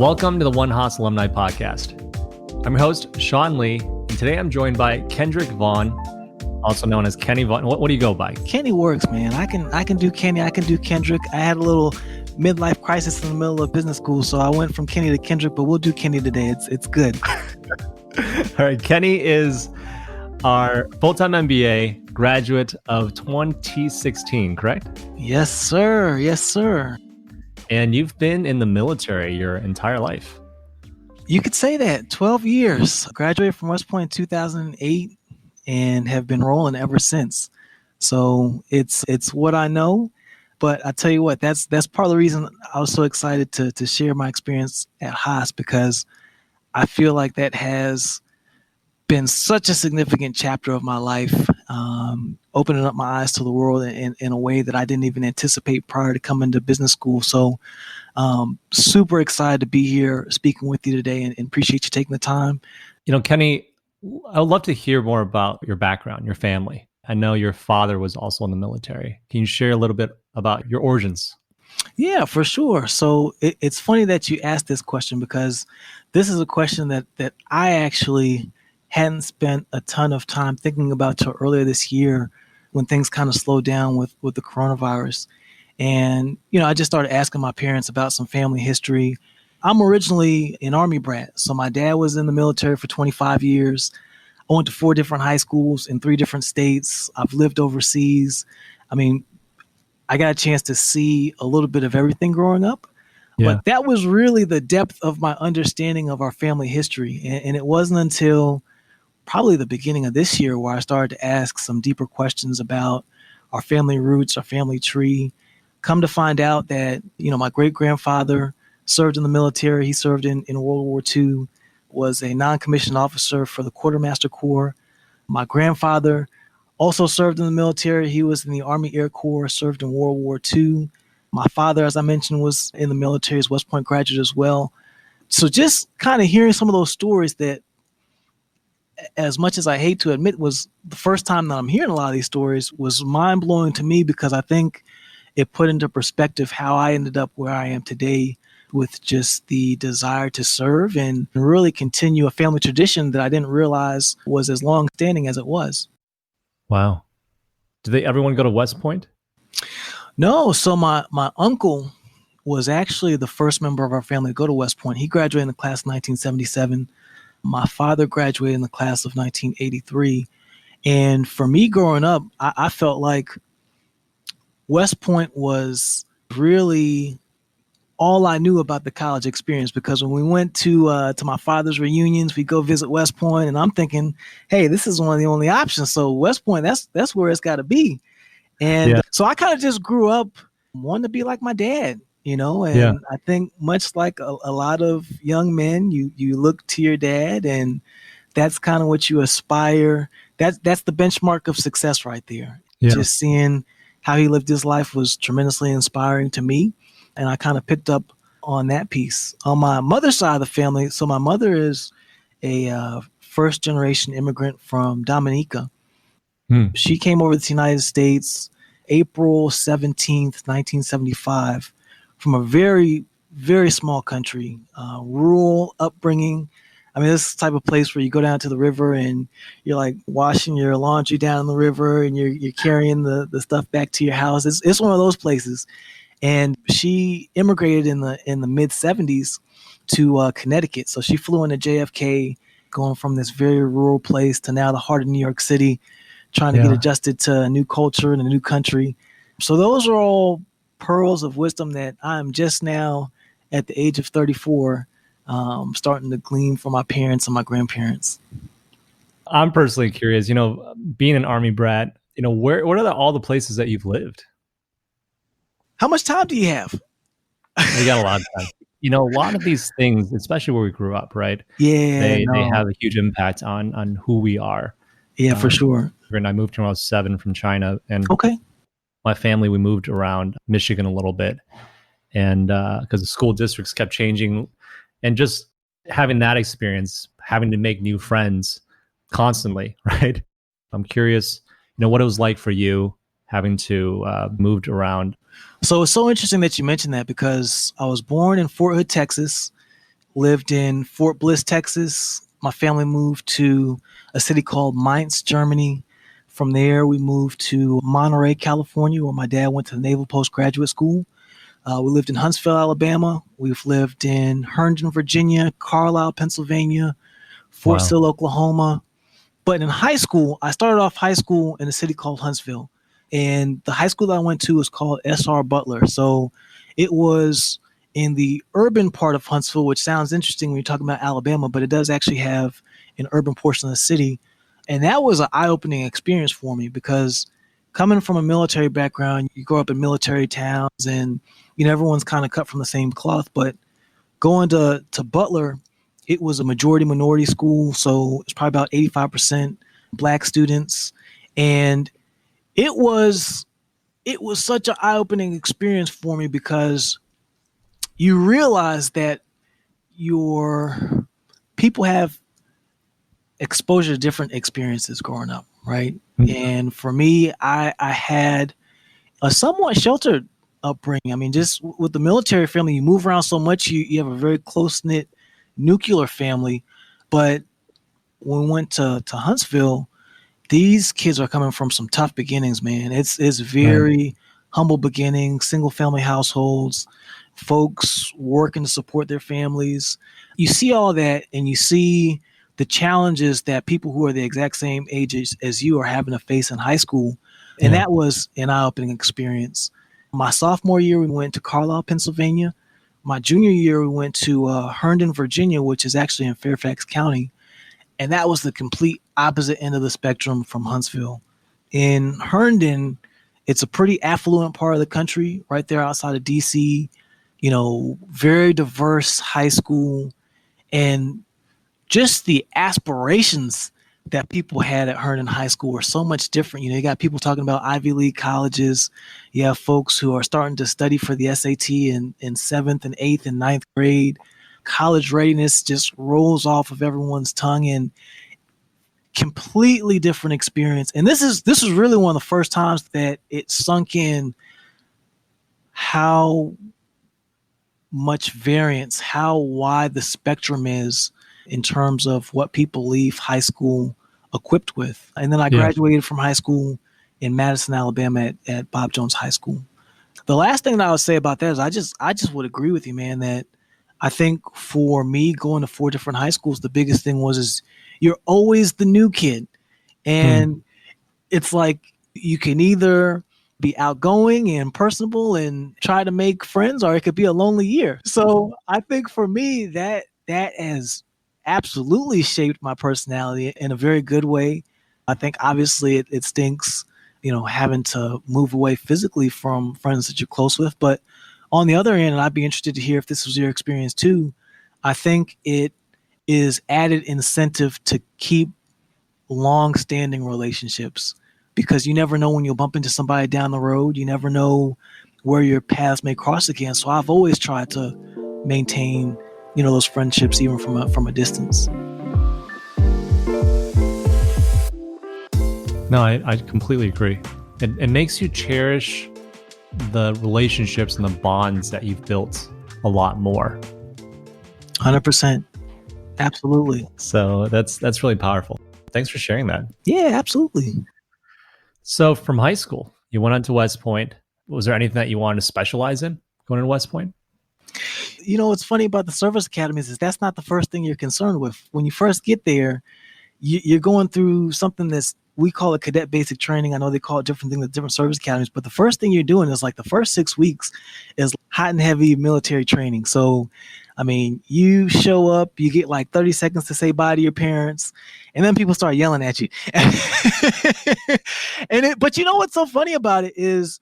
Welcome to the One Haas Alumni Podcast. I'm your host, Sean Lee, and today I'm joined by Kendrick Vaughn, also known as Kenny Vaughn. What do you go by? Kenny works, man. I can do Kenny. I can do Kendrick. I had a little midlife crisis in the middle of business school, so I went from Kenny to Kendrick, but we'll do Kenny today. It's good. All right. Kenny is our full-time MBA graduate of 2016, correct? Yes, sir. Yes, sir. And you've been in the military your entire life. You could say that. 12 years. Graduated from West Point in 2008 and have been rolling ever since. So it's what I know. But I tell you what, that's part of the reason I was so excited to share my experience at Haas, because I feel like that has been such a significant chapter of my life, opening up my eyes to the world in a way that I didn't even anticipate prior to coming to business school. So super excited to be here speaking with you today and appreciate you taking the time. You know, Kenny, I would love to hear more about your background, your family. I know your father was also in the military. Can you share a little bit about your origins? Yeah, for sure. So it's funny that you asked this question, because this is a question that I actually hadn't spent a ton of time thinking about till earlier this year, when things kind of slowed down with the coronavirus. And, I just started asking my parents about some family history. I'm originally an Army brat. So my dad was in the military for 25 years. I went to 4 different high schools in 3 different states. I've lived overseas. I mean, I got a chance to see a little bit of everything growing up. Yeah. But that was really the depth of my understanding of our family history. And it wasn't until probably the beginning of this year where I started to ask some deeper questions about our family roots, our family tree. Come to find out that, my great-grandfather served in the military. He served in World War II, was a non-commissioned officer for the Quartermaster Corps. My grandfather also served in the military. He was in the Army Air Corps, served in World War II. My father, as I mentioned, was in the military, is West Point graduate as well. So just kind of hearing some of those stories that, as much as I hate to admit, was the first time that I'm hearing a lot of these stories, was mind-blowing to me, because I think it put into perspective how I ended up where I am today, with just the desire to serve and really continue a family tradition that I didn't realize was as long-standing as it was. Wow. Did everyone go to West Point? No. So my uncle was actually the first member of our family to go to West Point. He graduated in the class of 1977. My father graduated in the class of 1983. And for me growing up, I felt like West Point was really all I knew about the college experience, because when we went to my father's reunions, we go visit West Point, and I'm thinking, hey, this is one of the only options. So West Point, that's where it's got to be. And So I kind of just grew up wanting to be like my dad. And I think much like a lot of young men, you look to your dad, and that's kind of what you aspire. That's the benchmark of success right there. Yeah. Just seeing how he lived his life was tremendously inspiring to me. And I kind of picked up on that piece. On my mother's side of the family, so my mother is a first generation immigrant from Dominica. She came over to the United States April 17th, 1975. From a very, very small country, rural upbringing. I mean, this type of place where you go down to the river and you're like washing your laundry down in the river, and you're carrying the stuff back to your house. It's one of those places. And she immigrated in the mid 70s to Connecticut. So she flew into JFK, going from this very rural place to now the heart of New York City, trying to get adjusted to a new culture and a new country. So those are all pearls of wisdom that I'm just now at the age of 34 starting to glean from my parents and my grandparents. I'm personally curious, being an Army brat, what are all the places that you've lived? How much time do you have? We got a lot of time. A lot of these things, especially where we grew up, right? Yeah. They have a huge impact on who we are. Yeah, for sure. And I moved when I was 7 from China. And okay. My family, we moved around Michigan a little bit, and because the school districts kept changing, and just having that experience, having to make new friends constantly, right? I'm curious, what it was like for you having to moved around. So it's so interesting that you mentioned that, because I was born in Fort Hood, Texas, lived in Fort Bliss, Texas. My family moved to a city called Mainz, Germany. From there, we moved to Monterey, California, where my dad went to the Naval Postgraduate School. We lived in Huntsville, Alabama. We've lived in Herndon, Virginia, Carlisle, Pennsylvania, Fort Wow. Sill, Oklahoma. But in high school, I started off high school in a city called Huntsville. And the high school that I went to was called S.R. Butler. So it was in the urban part of Huntsville, which sounds interesting when you're talking about Alabama, but it does actually have an urban portion of the city. And that was an eye-opening experience for me because coming from a military background, you grow up in military towns and, everyone's kind of cut from the same cloth. But going to Butler, it was a majority minority school. So it's probably about 85% Black students. And it was such an eye-opening experience for me because you realize that your people have exposure to different experiences growing up, right? Mm-hmm. And for me, I had a somewhat sheltered upbringing. I mean, just with the military family, you move around so much, you have a very close-knit nuclear family. But when we went to Huntsville, these kids are coming from some tough beginnings, man. It's very humble beginnings, single family households, folks working to support their families. You see all that and you see the challenges that people who are the exact same age as you are having to face in high school. And that was an eye-opening experience. My sophomore year, we went to Carlisle, Pennsylvania. My junior year, we went to Herndon, Virginia, which is actually in Fairfax County. And that was the complete opposite end of the spectrum from Huntsville. In Herndon, it's a pretty affluent part of the country, right there outside of D.C., very diverse high school. And just the aspirations that people had at Herndon High School were so much different. You got people talking about Ivy League colleges. You have folks who are starting to study for the SAT in 7th and 8th and 9th grade. College readiness just rolls off of everyone's tongue, and completely different experience. And this is really one of the first times that it sunk in how much variance, how wide the spectrum is in terms of what people leave high school equipped with. And then I graduated from high school in Madison, Alabama at Bob Jones High School. The last thing that I would say about that is I just would agree with you, man, that I think for me going to 4 different high schools, the biggest thing is you're always the new kid. And it's like you can either be outgoing and personable and try to make friends, or it could be a lonely year. So I think for me that has absolutely shaped my personality in a very good way. I think obviously it stinks, having to move away physically from friends that you're close with. But on the other end, and I'd be interested to hear if this was your experience too, I think it is added incentive to keep long-standing relationships, because you never know when you'll bump into somebody down the road. You never know where your paths may cross again. So I've always tried to maintain those friendships even from a distance. No, I completely agree. It makes you cherish the relationships and the bonds that you've built a lot more. 100%. Absolutely. So that's really powerful. Thanks for sharing that. Yeah, absolutely. So from high school, you went on to West Point. Was there anything that you wanted to specialize in going to West Point? What's funny about the service academies is that's not the first thing you're concerned with. When you first get there, you're going through something we call it cadet basic training. I know they call it different things at different service academies, but the first thing you're doing is like the first 6 weeks is hot and heavy military training. So, I mean, you show up, you get like 30 seconds to say bye to your parents, and then people start yelling at you. But you know what's so funny about it is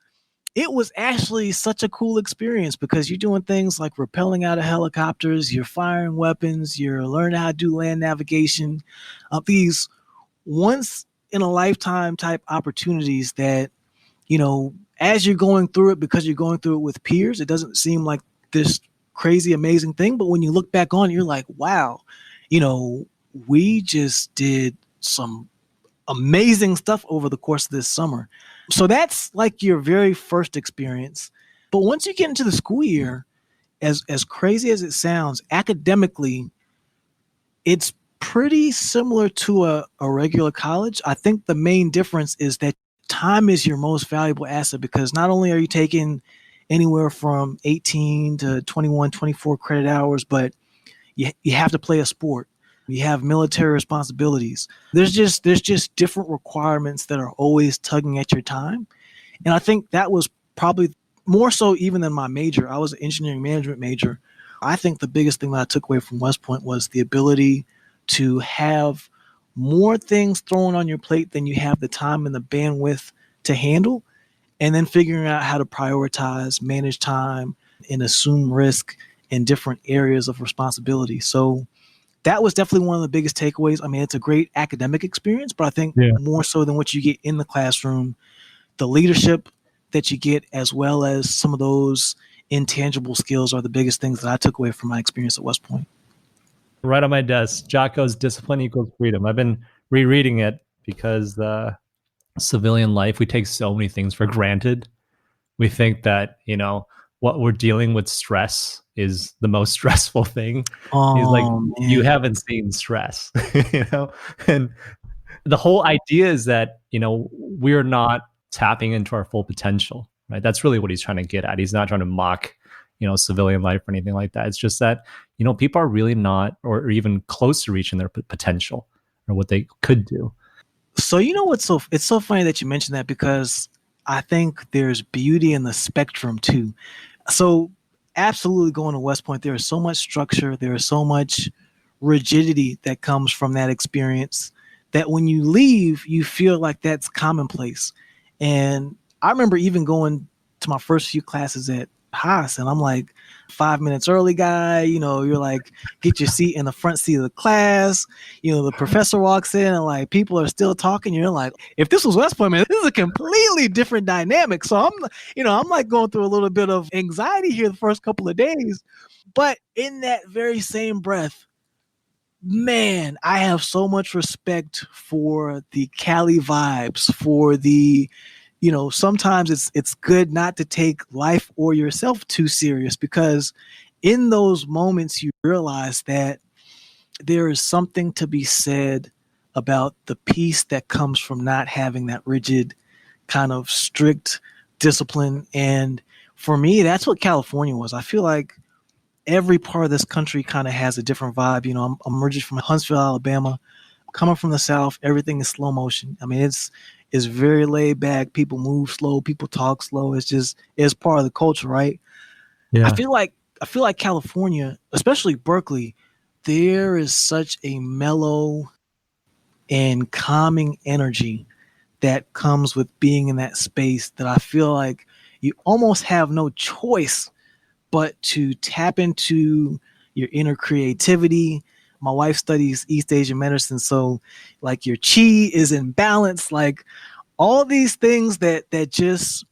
it was actually such a cool experience because you're doing things like rappelling out of helicopters, you're firing weapons, you're learning how to do land navigation, these once in a lifetime type opportunities that, as you're going through it, because you're going through it with peers, it doesn't seem like this crazy, amazing thing. But when you look back on it, you're like, wow, we just did some amazing stuff over the course of this summer. So that's like your very first experience. But once you get into the school year, as crazy as it sounds, academically, it's pretty similar to a regular college. I think the main difference is that time is your most valuable asset, because not only are you taking anywhere from 18 to 21, 24 credit hours, but you have to play a sport. You have military responsibilities. There's just different requirements that are always tugging at your time. And I think that was probably more so even than my major. I was an engineering management major. I think the biggest thing that I took away from West Point was the ability to have more things thrown on your plate than you have the time and the bandwidth to handle, and then figuring out how to prioritize, manage time, and assume risk in different areas of responsibility. So that was definitely one of the biggest takeaways. I mean, it's a great academic experience, but I think more so than what you get in the classroom, the leadership that you get, as well as some of those intangible skills, are the biggest things that I took away from my experience at West Point. Right on my desk, Jocko's Discipline Equals Freedom. I've been rereading it because civilian life, we take so many things for granted. We think that, what we're dealing with, stress, is the most stressful thing. He's like, Man. you haven't seen stress, and the whole idea is that, we're not tapping into our full potential, right? That's really what he's trying to get at. He's not trying to mock, civilian life or anything like that. It's just that, people are really not, or even close to reaching their potential or what they could do. So, it's so funny that you mentioned that, because I think there's beauty in the spectrum too. So absolutely, going to West Point, there is so much structure, there is so much rigidity that comes from that experience, that when you leave, you feel like that's commonplace. And I remember even going to my first few classes at Haas, and I'm like 5 minutes early guy, you're like, get your seat in the front seat of the class. The professor walks in and like people are still talking. You're like, if this was West Point, man, this is a completely different dynamic. So I'm like going through a little bit of anxiety here the first couple of days. But in that very same breath, man, I have so much respect for the Cali vibes, for the, sometimes it's good not to take life or yourself too serious, because in those moments you realize that there is something to be said about the peace that comes from not having that rigid kind of strict discipline. And for me, that's what California was. I feel like every part of this country kind of has a different vibe. I'm originally from Huntsville, Alabama. Coming from the South, everything is slow motion. I mean, it's very laid back. People move slow. People talk slow. It's part of the culture, right? Yeah. I feel like California, especially Berkeley, there is such a mellow and calming energy that comes with being in that space, that I feel like you almost have no choice but to tap into your inner creativity. My wife studies East Asian medicine, so like your chi is in balance, like all these things that just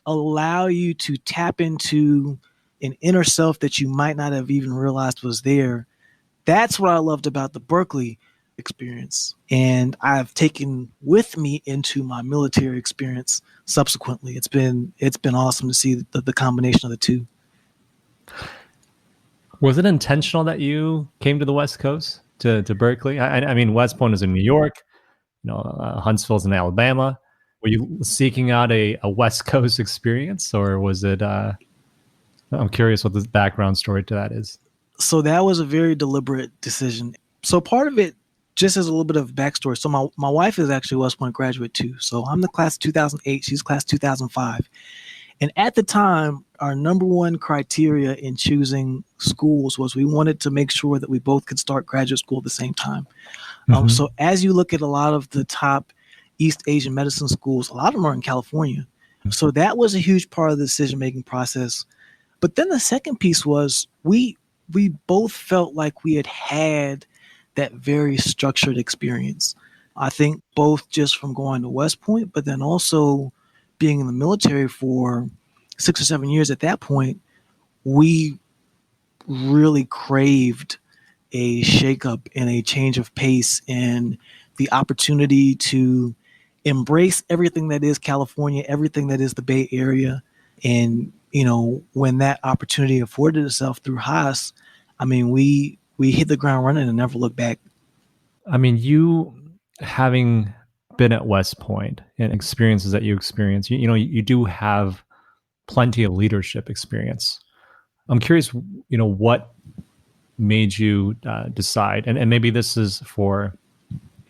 allow you to tap into an inner self that you might not have even realized was there. That's what I loved about the Berkeley experience, and I've taken with me into my military experience subsequently. It's been awesome to see the combination of the two. Was it intentional that you came to the West Coast, to Berkeley? I mean, West Point is in New York, Huntsville's in Alabama. Were you seeking out a West Coast experience, or was it? I'm curious what the background story to that is. So that was a very deliberate decision. So part of it, just as a little bit of backstory. So my wife is actually a West Point graduate too. So I'm the class of 2008. She's class 2005. And at the time, our number one criteria in choosing schools was we wanted to make sure that we both could start graduate school at the same time. So as you look at a lot of the top East Asian medicine schools, a lot of them are in California. So that was a huge part of the decision-making process. But then the second piece was we both felt like we had that very structured experience. I think both just from going to West Point, but then also being in the military for 6 or 7 years at that point, we really craved a shakeup and a change of pace, and the opportunity to embrace everything that is California, everything that is the Bay Area, and when that opportunity afforded itself through Haas, I mean, we hit the ground running and never looked back. I mean, you having been at West Point and experiences that you experience, you do have plenty of leadership experience. I'm curious, what made you decide, and maybe this is for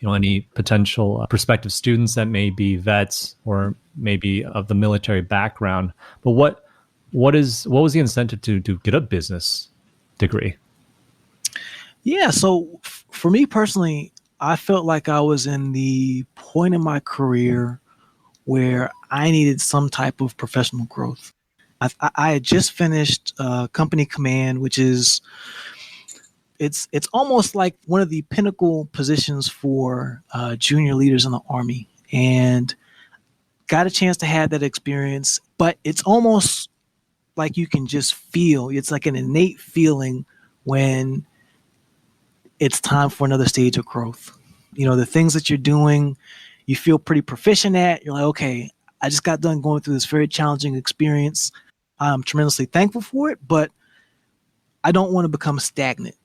any potential prospective students that may be vets or maybe of the military background. But what was the incentive to get a business degree? Yeah, so for me personally, I felt like I was in the point in my career where I needed some type of professional growth. I had just finished company command, which is it's almost like one of the pinnacle positions for junior leaders in the Army, and got a chance to have that experience. But it's almost like you can just feel, it's like an innate feeling when it's time for another stage of growth. The things that you're doing, you feel pretty proficient at. You're like, okay, I just got done going through this very challenging experience. I'm tremendously thankful for it, but I don't want to become stagnant.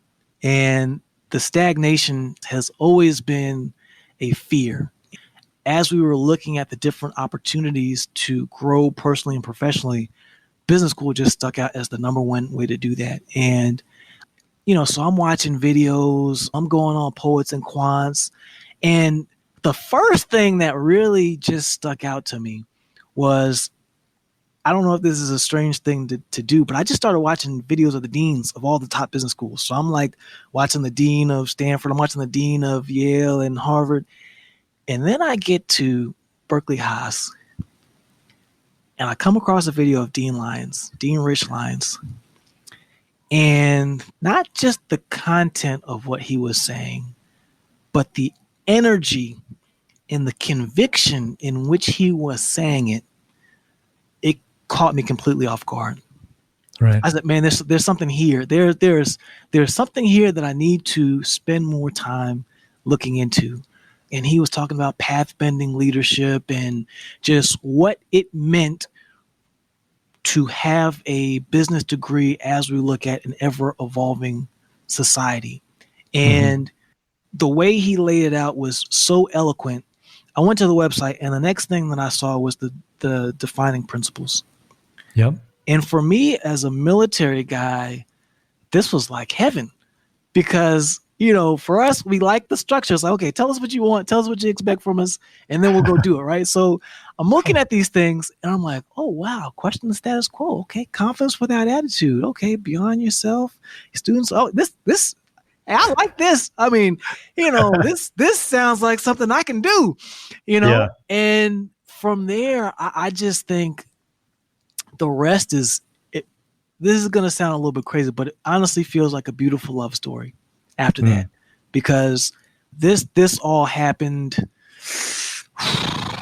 And the stagnation has always been a fear. As we were looking at the different opportunities to grow personally and professionally, business school just stuck out as the number one way to do that. And, so I'm watching videos, I'm going on Poets and Quants. And the first thing that really just stuck out to me was, I don't know if this is a strange thing to do, but I just started watching videos of the deans of all the top business schools. So I'm like watching the dean of Stanford, I'm watching the dean of Yale and Harvard. And then I get to Berkeley Haas, and I come across a video of Dean Rich Lyons. And not just the content of what he was saying, but the energy and the conviction in which he was saying it, it caught me completely off guard. Right. I said, man, there's something here. There's something here that I need to spend more time looking into. And he was talking about path bending leadership and just what it meant to have a business degree as we look at an ever evolving society. And the way he laid it out was so eloquent. I went to the website, and the next thing that I saw was the defining principles. Yep. And for me as a military guy, this was like heaven, because for us, we like the structure. It's like, okay, tell us what you want, tell us what you expect from us, and then we'll go do it, right? So I'm looking at these things, and I'm like, oh, wow, question the status quo. Okay, confidence without attitude. Okay, beyond yourself. Students, oh, this, I like this. I mean, this sounds like something I can do, Yeah. And from there, I just think the rest is, this is going to sound a little bit crazy, but it honestly feels like a beautiful love story after that, because this all happened.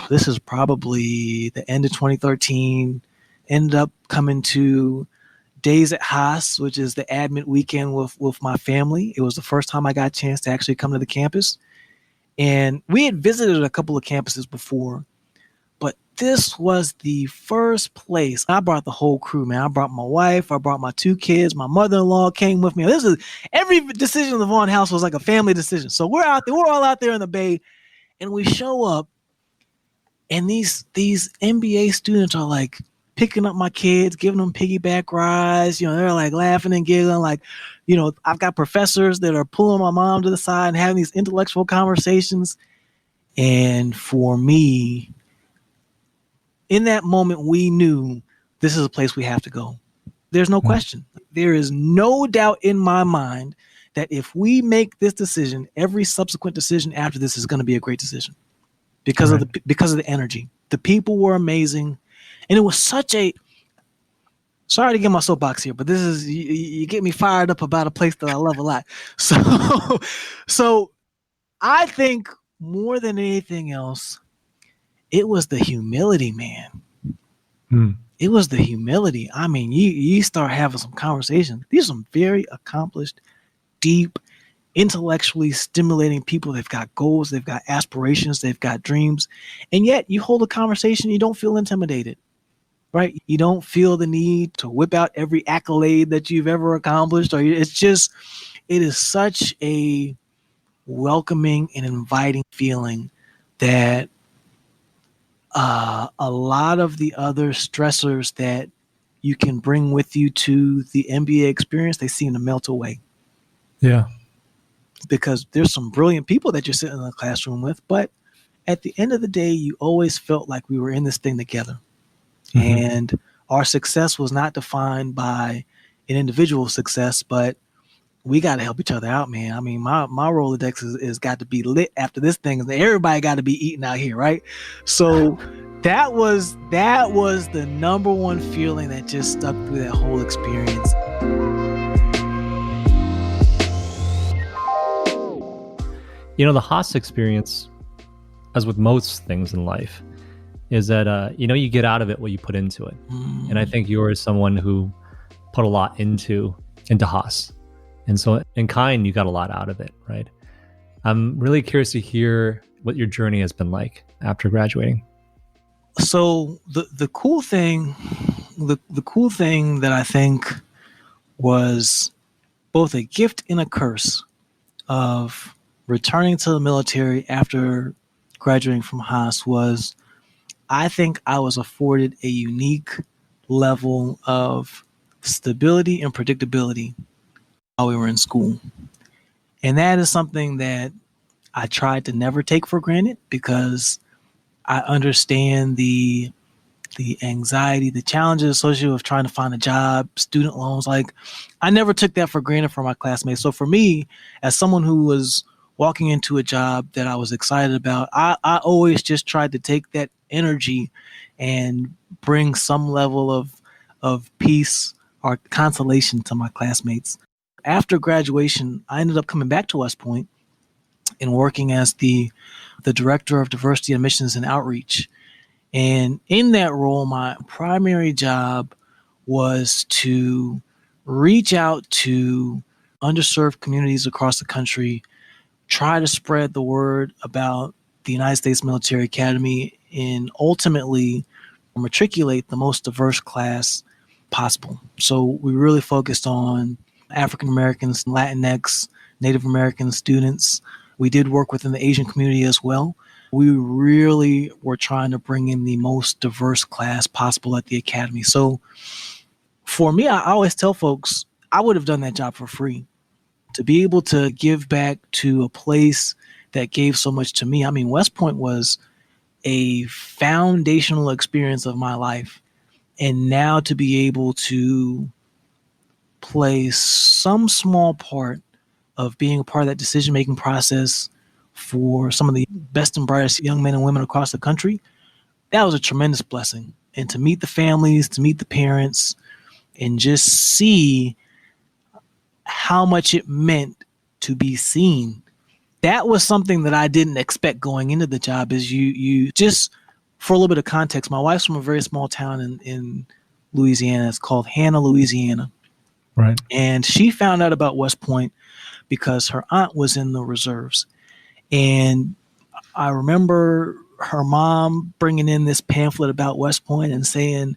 This is probably the end of 2013. Ended up coming to days at Haas, which is the admit weekend with my family. It was the first time I got a chance to actually come to the campus. And we had visited a couple of campuses before, but this was the first place. I brought the whole crew, man. I brought my wife, I brought my 2 kids, my mother-in-law came with me. Every decision in the Vaughn house was like a family decision. So we're all out there in the Bay, and we show up, and these MBA students are like picking up my kids, giving them piggyback rides. They're like laughing and giggling. Like, I've got professors that are pulling my mom to the side and having these intellectual conversations. And for me, in that moment, we knew this is a place we have to go. There's no question. There is no doubt in my mind that if we make this decision, every subsequent decision after this is going to be a great decision because of the energy. The people were amazing. And it was such a, sorry to get my soapbox here, but this is, you get me fired up about a place that I love a lot. So I think more than anything else, it was the humility, man. It was the humility. I mean, you start having some conversations. These are some very accomplished, deep, intellectually stimulating people. They've got goals, they've got aspirations, they've got dreams. And yet you hold a conversation, you don't feel intimidated. right? You don't feel the need to whip out every accolade that you've ever accomplished, or it is such a welcoming and inviting feeling that a lot of the other stressors that you can bring with you to the MBA experience, they seem to melt away. Yeah. Because there's some brilliant people that you're sitting in the classroom with, but at the end of the day, you always felt like we were in this thing together. Mm-hmm. And our success was not defined by an individual success, but we got to help each other out, man. I mean, my Rolodex is got to be lit after this thing. Everybody got to be eating out here, right? So that was the number one feeling that just stuck through that whole experience. You know, the Haas experience, as with most things in life, is that, you get out of it what you put into it. Mm. And I think you're someone who put a lot into Haas. And so in kind, you got a lot out of it, right? I'm really curious to hear what your journey has been like after graduating. So the cool thing that I think was both a gift and a curse of returning to the military after graduating from Haas was, I think I was afforded a unique level of stability and predictability while we were in school. And that is something that I tried to never take for granted, because I understand the anxiety, the challenges associated with trying to find a job, student loans. Like, I never took that for granted for my classmates. So for me, as someone who was walking into a job that I was excited about, I always just tried to take that energy and bring some level of peace or consolation to my classmates. After graduation, I ended up coming back to West Point and working as the director of diversity, admissions, and outreach. And in that role, my primary job was to reach out to underserved communities across the country, try to spread the word about the United States Military Academy, and ultimately matriculate the most diverse class possible. So we really focused on African Americans, Latinx, Native American students. We did work within the Asian community as well. We really were trying to bring in the most diverse class possible at the academy. So for me, I always tell folks, I would have done that job for free. To be able to give back to a place that gave so much to me. I mean, West Point was a foundational experience of my life. And now to be able to play some small part of being a part of that decision-making process for some of the best and brightest young men and women across the country, that was a tremendous blessing. And to meet the families, to meet the parents, and just see how much it meant to be seen. That was something that I didn't expect going into the job. Is you just, for a little bit of context, my wife's from a very small town in Louisiana. It's called Hannah, Louisiana. Right. And she found out about West Point because her aunt was in the reserves. And I remember her mom bringing in this pamphlet about West Point and saying,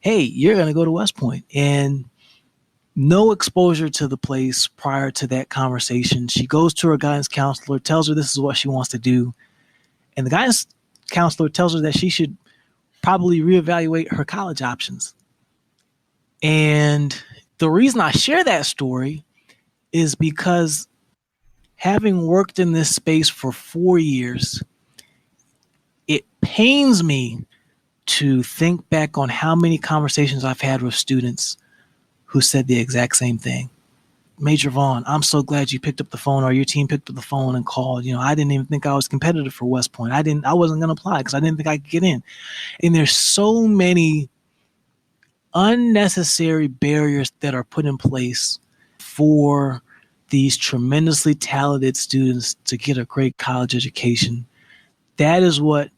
hey, you're going to go to West Point. And no exposure to the place prior to that conversation. She goes to her guidance counselor, tells her this is what she wants to do. And the guidance counselor tells her that she should probably reevaluate her college options. And the reason I share that story is because having worked in this space for 4 years, it pains me to think back on how many conversations I've had with students who said the exact same thing. Major Vaughn, I'm so glad you picked up the phone, or your team picked up the phone and called. I didn't even think I was competitive for West Point. I wasn't going to apply because I didn't think I could get in. And there's so many unnecessary barriers that are put in place for these tremendously talented students to get a great college education. That is what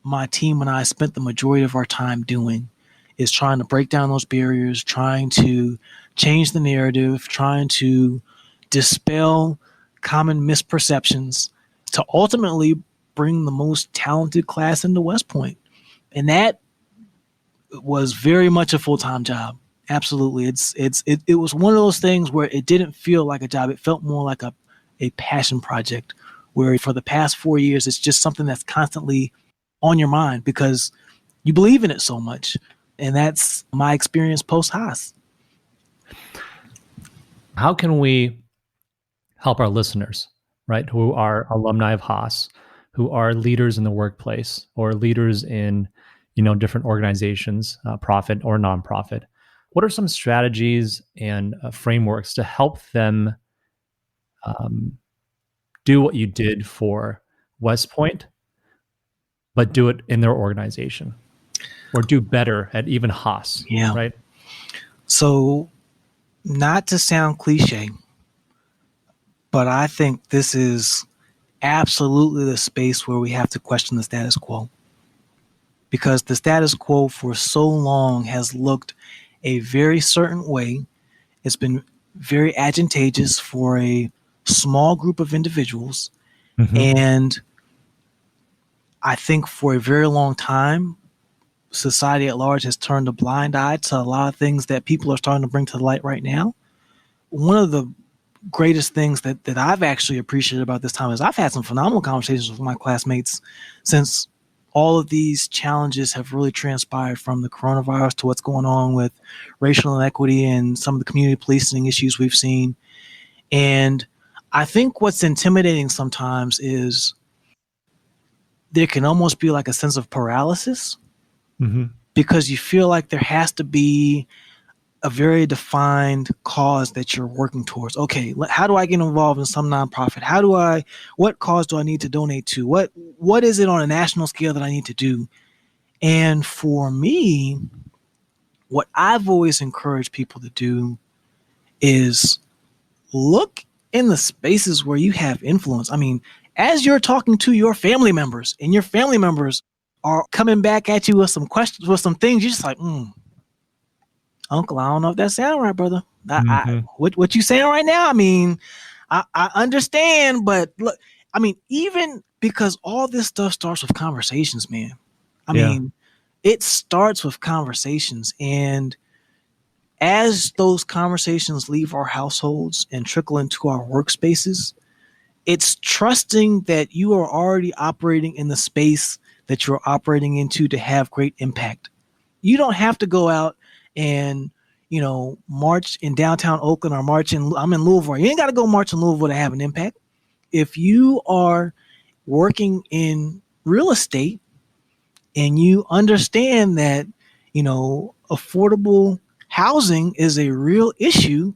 my team and I spent the majority of our time doing, is trying to break down those barriers, trying to change the narrative, trying to dispel common misperceptions to ultimately bring the most talented class into West Point. And that was very much a full-time job. Absolutely. It was one of those things where it didn't feel like a job. It felt more like a passion project, where for the past 4 years, it's just something that's constantly on your mind because you believe in it so much. And that's my experience post Haas. How can we help our listeners, right, who are alumni of Haas, who are leaders in the workplace or leaders in, different organizations, profit or nonprofit? What are some strategies and frameworks to help them do what you did for West Point, but do it in their organization, or do better at even Haas? Yeah. Right. So, not to sound cliche, but I think this is absolutely the space where we have to question the status quo. Because the status quo for so long has looked a very certain way. It's been very advantageous for a small group of individuals. Mm-hmm. And I think for a very long time, society at large has turned a blind eye to a lot of things that people are starting to bring to the light right now. One of the greatest things that I've actually appreciated about this time is I've had some phenomenal conversations with my classmates since all of these challenges have really transpired, from the coronavirus to what's going on with racial inequity and some of the community policing issues we've seen. And I think what's intimidating sometimes is there can almost be like a sense of paralysis, Mm-hmm. because you feel like there has to be a very defined cause that you're working towards. Okay, how do I get involved in some nonprofit? What cause do I need to donate to? What is it on a national scale that I need to do? And for me, what I've always encouraged people to do is look in the spaces where you have influence. I mean, as you're talking to your family members and your family members are coming back at you with some questions, with some things, you're just like, Uncle, I don't know if that sounds right, brother. What you saying right now? I mean, I understand, but look, I mean, even because all this stuff starts with conversations, man. I mean, it starts with conversations. And as those conversations leave our households and trickle into our workspaces, it's trusting that you are already operating in the space that you're operating into to have great impact. You don't have to go out and, march in downtown Oakland or I'm in Louisville. You ain't got to go march in Louisville to have an impact. If you are working in real estate and you understand that, affordable housing is a real issue,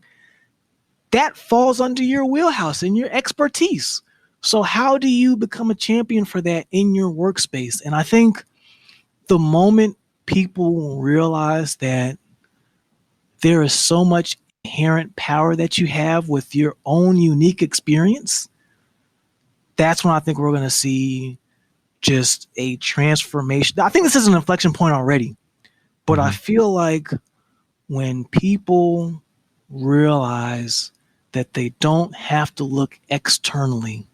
that falls under your wheelhouse and your expertise. So how do you become a champion for that in your workspace? And I think the moment people realize that there is so much inherent power that you have with your own unique experience, that's when I think we're going to see just a transformation. I think this is an inflection point already, but I feel like when people realize that they don't have to look externally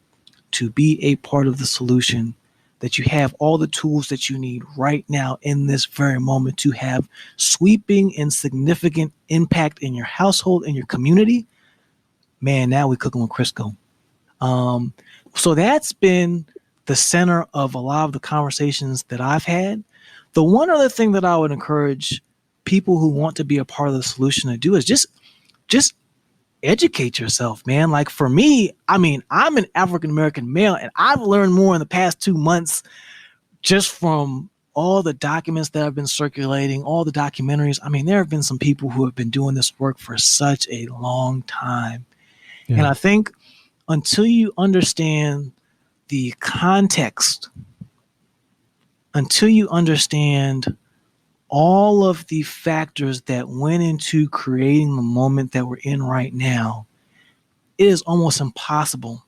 to be a part of the solution, that you have all the tools that you need right now in this very moment to have sweeping and significant impact in your household and your community, man, now we're cooking with Crisco. So that's been the center of a lot of the conversations that I've had. The one other thing that I would encourage people who want to be a part of the solution to do is just educate yourself, man. Like for me, I mean, I'm an African-American male, and I've learned more in the past 2 months just from all the documents that have been circulating, all the documentaries. I mean, there have been some people who have been doing this work for such a long time. Yeah. And I think until you understand the context, until you understand all of the factors that went into creating the moment that we're in right now, it is almost impossible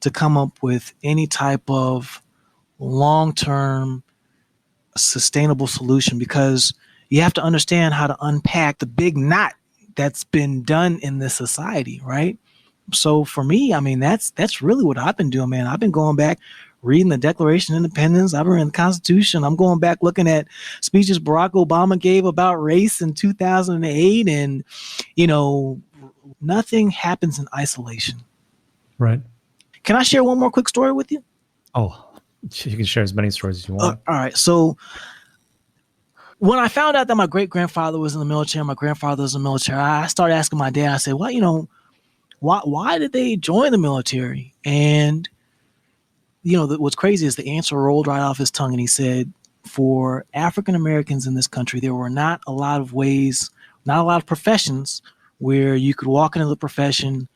to come up with any type of long-term sustainable solution, because you have to understand how to unpack the big knot that's been done in this society, right? So for me, I mean, that's really what I've been doing, man. I've been going back, reading the Declaration of Independence. I've been reading the Constitution. I'm going back looking at speeches Barack Obama gave about race in 2008. And, nothing happens in isolation. Right. Can I share one more quick story with you? Oh, you can share as many stories as you want. All right. So when I found out that my great-grandfather was in the military, my grandfather was in the military, I started asking my dad, I said, well, why did they join the military? And, what's crazy is the answer rolled right off his tongue. And he said, for African Americans in this country, there were not a lot of ways, not a lot of professions where you could walk into the profession,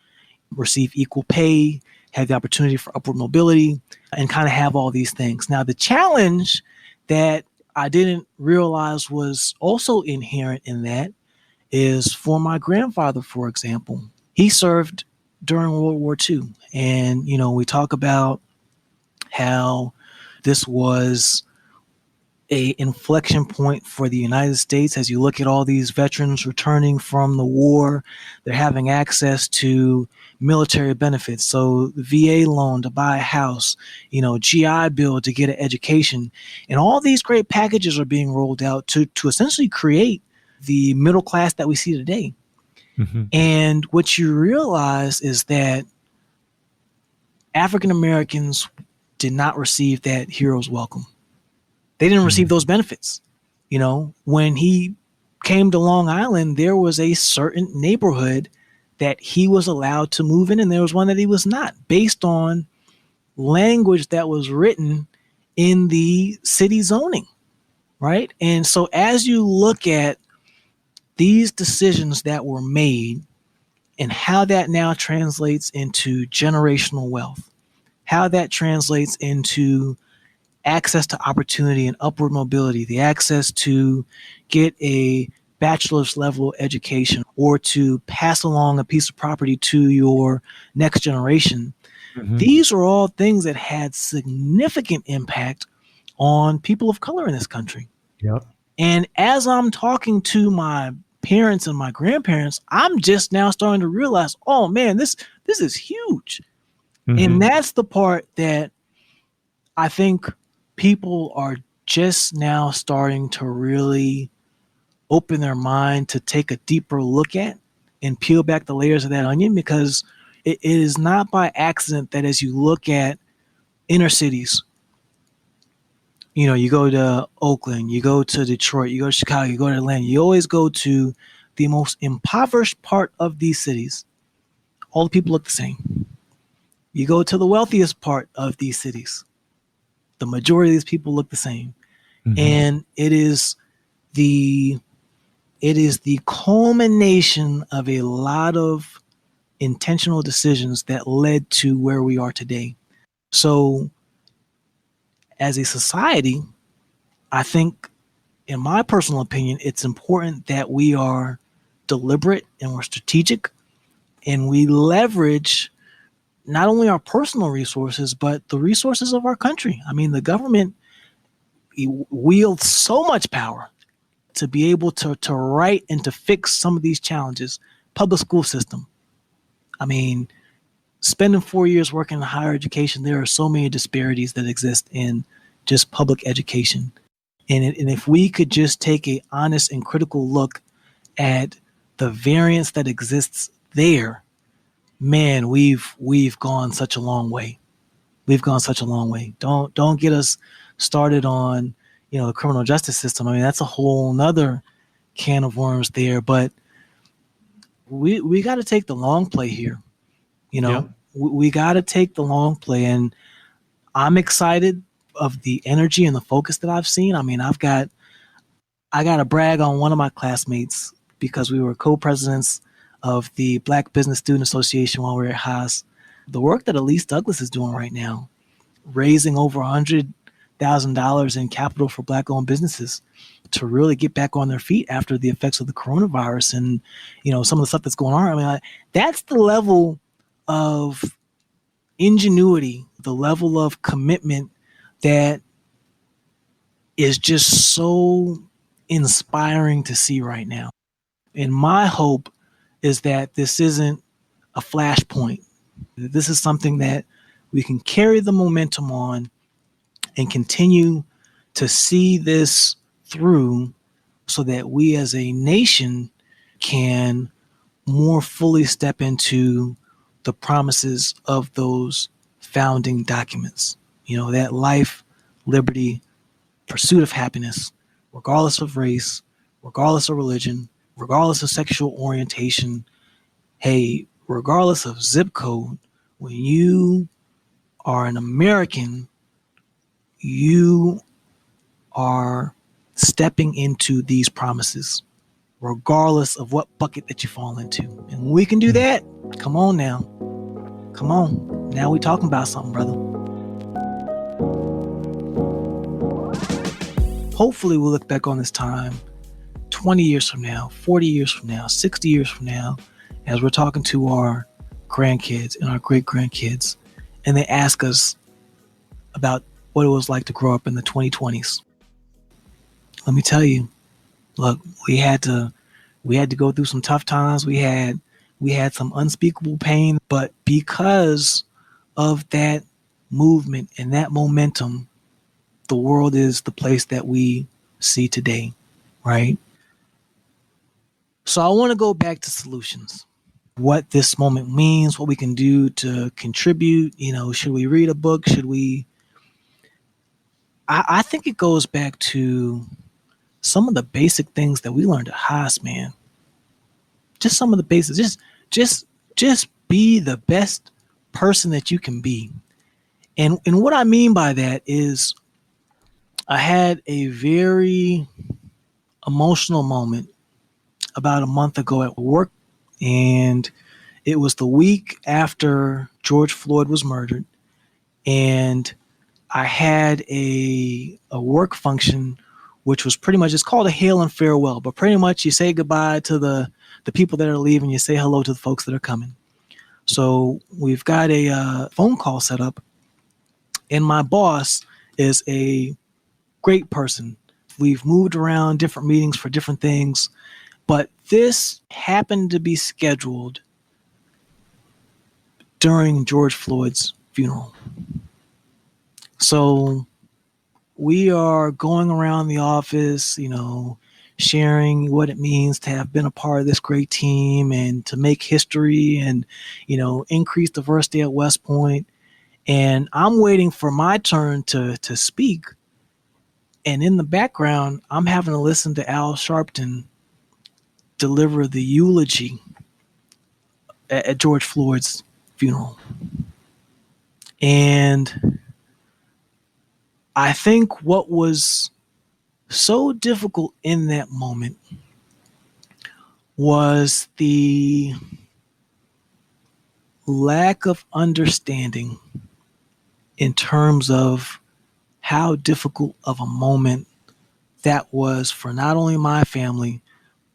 receive equal pay, have the opportunity for upward mobility, and kind of have all these things. Now, the challenge that I didn't realize was also inherent in that is for my grandfather, for example. He served during World War II. And, we talk about how this was a inflection point for the United States. As you look at all these veterans returning from the war, they're having access to military benefits. So the VA loan to buy a house, GI Bill to get an education. And all these great packages are being rolled out to essentially create the middle class that we see today. Mm-hmm. And what you realize is that African Americans did not receive that hero's welcome. They didn't receive those benefits. When he came to Long Island, there was a certain neighborhood that he was allowed to move in, and there was one that he was not, based on language that was written in the city zoning, right? And so as you look at these decisions that were made and how that now translates into generational wealth, how that translates into access to opportunity and upward mobility, the access to get a bachelor's level education or to pass along a piece of property to your next generation. Mm-hmm. These are all things that had significant impact on people of color in this country. Yep. And as I'm talking to my parents and my grandparents, I'm just now starting to realize, oh man, this is huge. Mm-hmm. And that's the part that I think people are just now starting to really open their mind to take a deeper look at and peel back the layers of that onion, because it is not by accident that as you look at inner cities, you go to Oakland, you go to Detroit, you go to Chicago, you go to Atlanta, you always go to the most impoverished part of these cities. All the people look the same. You go to the wealthiest part of these cities. The majority of these people look the same. Mm-hmm. And it is the culmination of a lot of intentional decisions that led to where we are today. So as a society, I think, in my personal opinion, it's important that we are deliberate and we're strategic and we leverage not only our personal resources, but the resources of our country. I mean, the government wields so much power to be able to write and to fix some of these challenges. Public school system. I mean, spending 4 years working in higher education, there are so many disparities that exist in just public education. And if we could just take an honest and critical look at the variance that exists there, man, we've gone such a long way. We've gone such a long way. Don't get us started on, the criminal justice system. I mean, that's a whole nother can of worms there, but we got to take the long play here. Yeah. We got to take the long play, and I'm excited of the energy and the focus that I've seen. I mean, I got to brag on one of my classmates because we were co-presidents of the Black Business Student Association while we were at Haas. The work that Elise Douglas is doing right now, raising over $100,000 in capital for Black-owned businesses to really get back on their feet after the effects of the coronavirus and, some of the stuff that's going on. I mean, that's the level of ingenuity, the level of commitment that is just so inspiring to see right now. And my hope is that this isn't a flashpoint. This is something that we can carry the momentum on and continue to see this through so that we as a nation can more fully step into the promises of those founding documents. You know, that life, liberty, pursuit of happiness, regardless of race, regardless of religion, regardless of sexual orientation, hey, regardless of zip code, when you are an American, you are stepping into these promises, regardless of what bucket that you fall into. And when we can do that, come on now. Come on. Now we talking about something, brother. Hopefully we'll look back on this time 20 years from now, 40 years from now, 60 years from now, as we're talking to our grandkids and our great-grandkids, and they ask us about what it was like to grow up in the 2020s. Let me tell you, look, we had to go through some tough times. We had some unspeakable pain, but because of that movement and that momentum, the world is the place that we see today, right? So I want to go back to solutions. What this moment means, what we can do to contribute. You know, should we read a book? Should we? I think it goes back to some of the basic things that we learned at Haas, man. Just some of the basics. Just be the best person that you can be. And what I mean by that is I had a very emotional moment about a month ago at work, and it was the week after George Floyd was murdered, and I had a work function which was pretty much, it's called a hail and farewell, but pretty much you say goodbye to the people that are leaving, you say hello to the folks that are coming. So we've got a phone call set up, and my boss is a great person. We've moved around different meetings for different things, but this happened to be scheduled during George Floyd's funeral. So we are going around the office, you know, sharing what it means to have been a part of this great team and to make history and, you know, increase diversity at West Point. And I'm waiting for my turn to speak. And in the background, I'm having to listen to Al Sharpton deliver the eulogy at George Floyd's funeral. And I think what was so difficult in that moment was the lack of understanding in terms of how difficult of a moment that was for not only my family,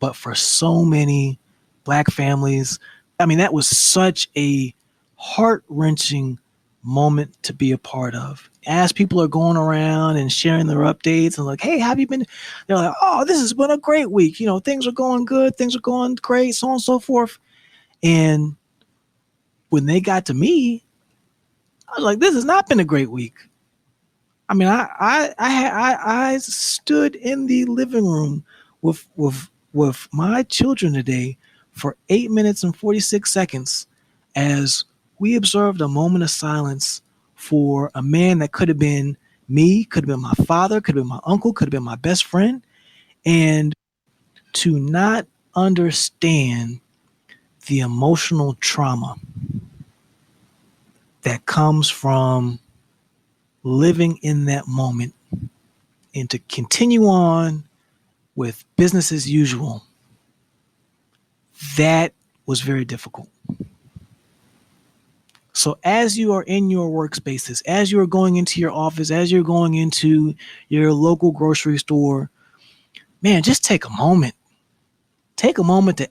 but for so many Black families. I mean, that was such a heart-wrenching moment to be a part of. As people are going around and sharing their updates and like, hey, how have you been? They're like, oh, this has been a great week. You know, things are going good. Things are going great, so on and so forth. And when they got to me, I was like, this has not been a great week. I mean, I stood in the living room with my children today for 8 minutes and 46 seconds as we observed a moment of silence for a man that could have been me, could have been my father, could have been my uncle, could have been my best friend. And to not understand the emotional trauma that comes from living in that moment and to continue on with business as usual, that was very difficult. So as you are in your workspaces, as you are going into your office, as you're going into your local grocery store, man, just take a moment. Take a moment to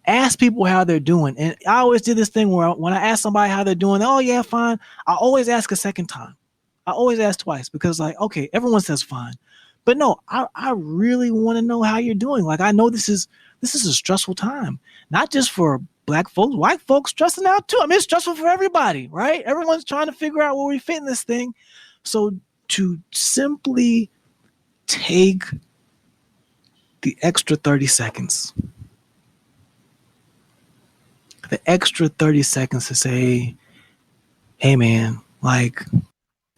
ask people how they're doing. And I always did this thing where when I ask somebody how they're doing, oh yeah, fine. I always ask a second time. I always ask twice because like, okay, everyone says fine. But no, I really want to know how you're doing. Like, I know this is a stressful time, not just for Black folks, white folks stressing out too. I mean, it's stressful for everybody, right? Everyone's trying to figure out where we fit in this thing. So to simply take the extra 30 seconds. The extra 30 seconds to say, hey man, like,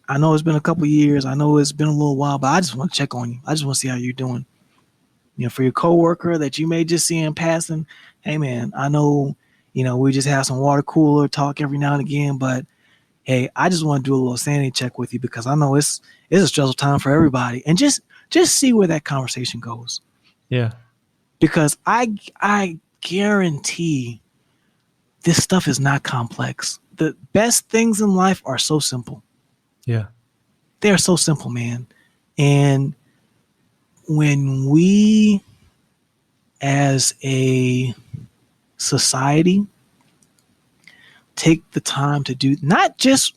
I know it's been a couple years. I know it's been a little while, but I just want to check on you. I just want to see how you're doing. You know, for your coworker that you may just see in passing, hey man, I know, you know, we just have some water cooler talk every now and again, but hey, I just want to do a little sanity check with you because I know it's a stressful time for everybody, and just see where that conversation goes. Yeah. Because I guarantee this stuff is not complex. The best things in life are so simple. Yeah. They're so simple, man. And when we as a society take the time to do not just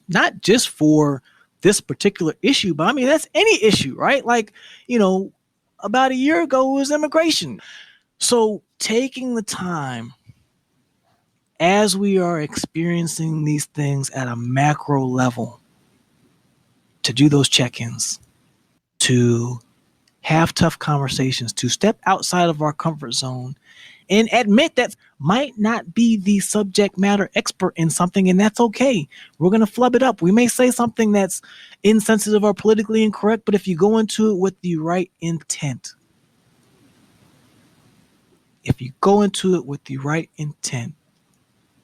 for this particular issue, but I mean that's any issue, right? Like, you know, about a year ago was immigration. So taking the time as we are experiencing these things at a macro level to do those check-ins, to have tough conversations, to step outside of our comfort zone and admit that might not be the subject matter expert in something, and that's okay. We're going to flub it up. We may say something that's insensitive or politically incorrect, but if you go into it with the right intent,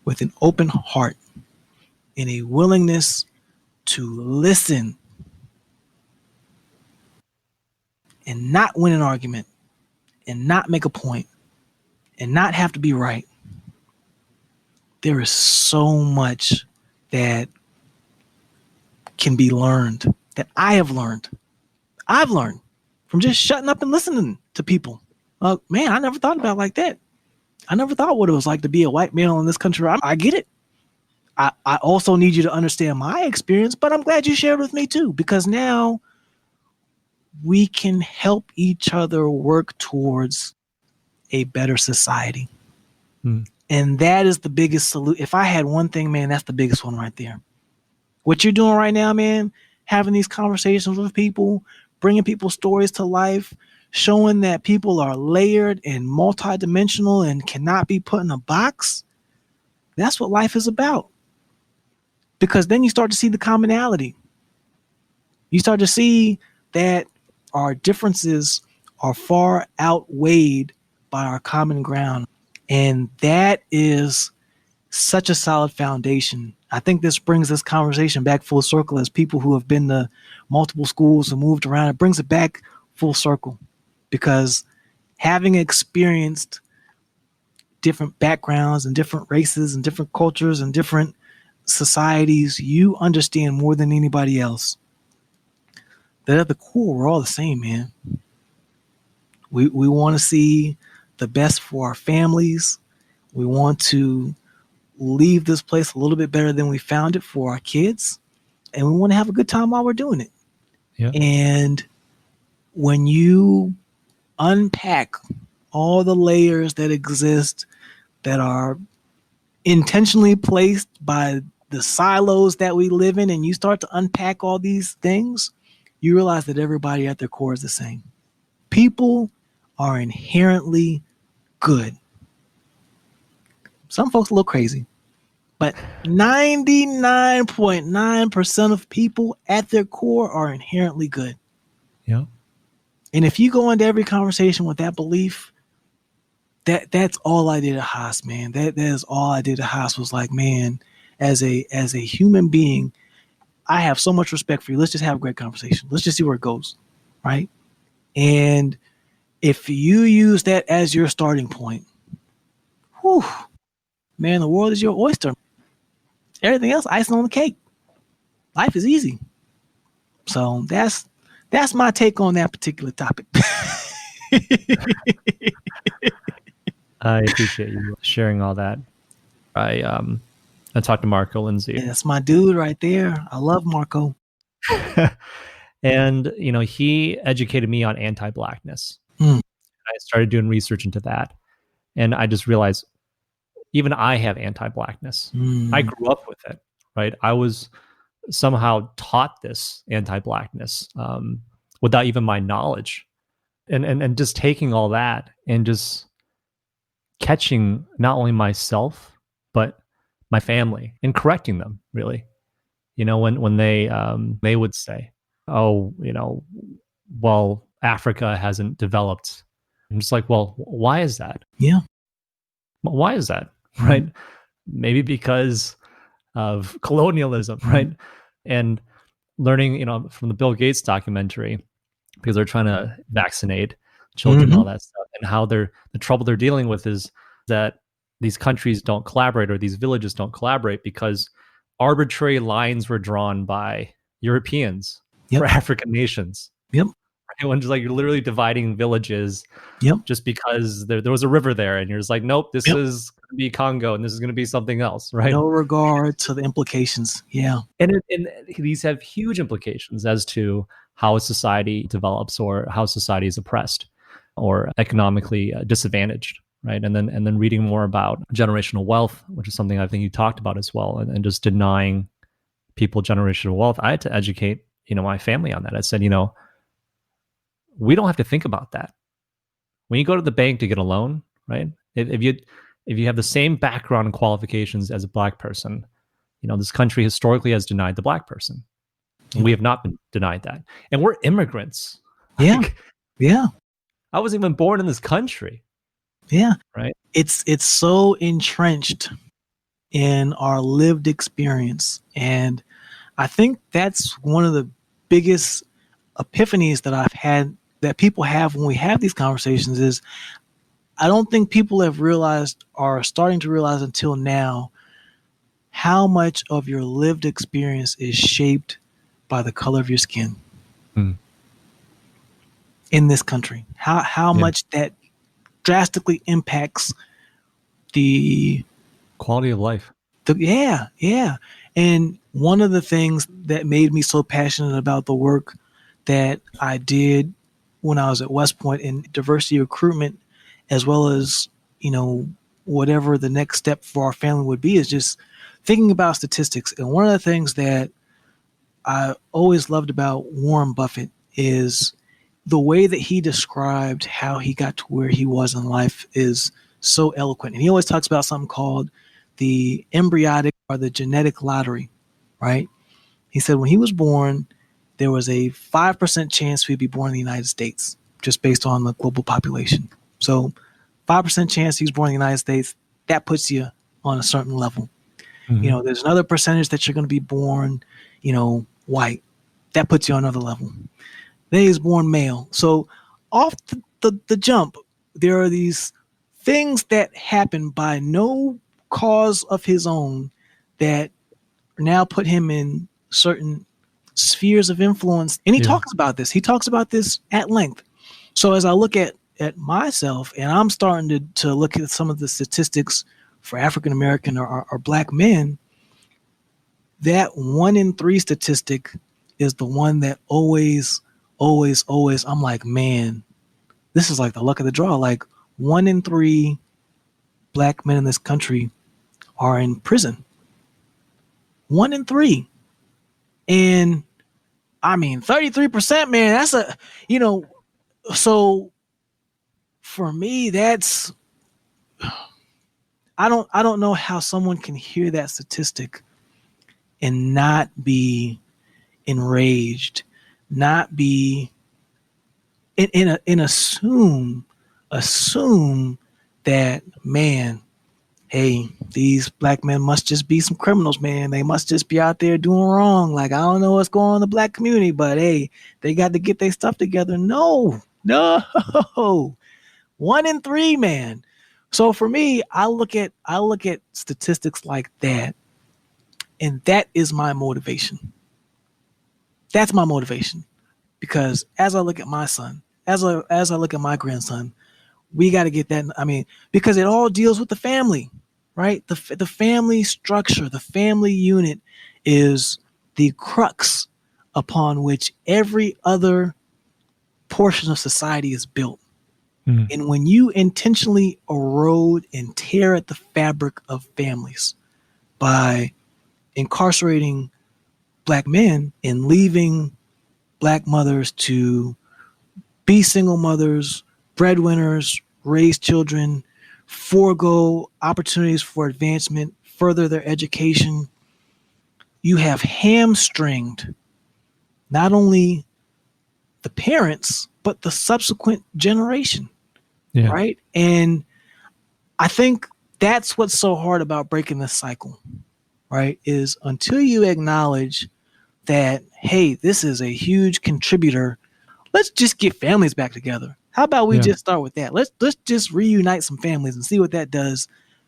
with an open heart and a willingness to listen and not win an argument and not make a point and not have to be right, there is so much that can be learned, that I've learned from just shutting up and listening to people. Man, I never thought about it like that. I never thought what it was like to be a white male in this country. I get it. I also need you to understand my experience, but I'm glad you shared with me too, because now we can help each other work towards a better society. And that is the biggest solution. If I had one thing, man, that's the biggest one right there. What you're doing right now, man, having these conversations with people, bringing people's stories to life, showing that people are layered and multidimensional and cannot be put in a box. That's what life is about. Because then you start to see the commonality. You start to see that our differences are far outweighed by our common ground. And that is such a solid foundation. I think this brings this conversation back full circle as people who have been to multiple schools and moved around. It brings it back full circle because having experienced different backgrounds and different races and different cultures and different societies, you understand more than anybody else that at the core, we're all the same, man. We want to see the best for our families. We want to leave this place a little bit better than we found it for our kids. And we want to have a good time while we're doing it. Yeah. And when you unpack all the layers that exist that are intentionally placed by the silos that we live in, and you start to unpack all these things, you realize that everybody at their core is the same. People are inherently good. Some folks a little crazy, but 99.9% of people at their core are inherently good. Yeah. And if you go into every conversation with that belief, that's all I did at Haas, man. That is all I did at Haas was like, man, as a human being, I have so much respect for you. Let's just have a great conversation. Let's just see where it goes, right? And if you use that as your starting point, whew, man, the world is your oyster. Everything else, icing on the cake. Life is easy. So that's my take on that particular topic. I appreciate you sharing all that. I talked to Marco Lindsay. Yeah, that's my dude right there. I love Marco. And, you know, he educated me on anti-Blackness. I started doing research into that. And I just realized even I have anti-Blackness. I grew up with it, right? I was somehow taught this anti-blackness without even my knowledge, and just taking all that and just catching not only myself but my family and correcting them, really. When they would say, oh, well, Africa hasn't developed. I'm just like, well, why is that? Yeah. Why is that? Right? Maybe because of colonialism, right? And learning, from the Bill Gates documentary, because they're trying to vaccinate children and all that stuff, and how the trouble they're dealing with is that these countries don't collaborate, or these villages don't collaborate, because arbitrary lines were drawn by Europeans for African nations. Yep. When just like you're literally dividing villages just because there was a river there, and you're just like, nope, this is going to be Congo and this is going to be something else, right? No regard to the implications. Yeah. And these have huge implications as to how a society develops, or how society is oppressed or economically disadvantaged, right? And then reading more about generational wealth, which is something I think you talked about as well, and just denying people generational wealth. I had to educate, my family on that. I said, we don't have to think about that. When you go to the bank to get a loan, right? If you have the same background and qualifications as a Black person, this country historically has denied the Black person. And we have not been denied that. And we're immigrants. Yeah. Yeah. I wasn't even born in this country. Yeah. Right. It's so entrenched in our lived experience. And I think that's one of the biggest epiphanies that I've had, that people have when we have these conversations, is I don't think people have realized, or are starting to realize until now, how much of your lived experience is shaped by the color of your skin in this country. How much that drastically impacts the quality of life. Yeah. And one of the things that made me so passionate about the work that I did when I was at West Point in diversity recruitment, as well as, whatever the next step for our family would be, is just thinking about statistics. And one of the things that I always loved about Warren Buffett is the way that he described how he got to where he was in life is so eloquent. And he always talks about something called the embryonic or the genetic lottery, right? He said when he was born, there was a 5% chance he'd be born in the United States, just based on the global population. So 5% chance he was born in the United States, that puts you on a certain level. There's another percentage that you're going to be born, white. That puts you on another level. Then he's born male. So off the jump, there are these things that happen by no cause of his own that now put him in certain spheres of influence. And he talks about this. He talks about this at length. So as I look at myself, and I'm starting to look at some of the statistics for African American or Black men, that 1 in 3 statistic is the one that always, I'm like, man, this is like the luck of the draw. Like 1 in 3 Black men in this country are in prison. 1 in 3. And I mean, 33%, man, that's so for me, that's, I don't know how someone can hear that statistic and not be enraged, not be and assume that, man, hey, these Black men must just be some criminals, man. They must just be out there doing wrong. Like, I don't know what's going on in the Black community, but hey, they got to get their stuff together. No. 1 in 3, man. So for me, I look at statistics like that, and that is my motivation. That's my motivation, because as I look at my son, as I look at my grandson, we got to get that. I mean, because it all deals with the family, right? The family structure, the family unit is the crux upon which every other portion of society is built. And when you intentionally erode and tear at the fabric of families by incarcerating Black men and leaving Black mothers to be single mothers, breadwinners, raise children, forego opportunities for advancement, further their education. You have hamstringed not only the parents, but the subsequent generation, right? And I think that's what's so hard about breaking this cycle, right? Is until you acknowledge that, hey, this is a huge contributor, let's just get families back together. How about we just start with that? Let's just reunite some families and see what that does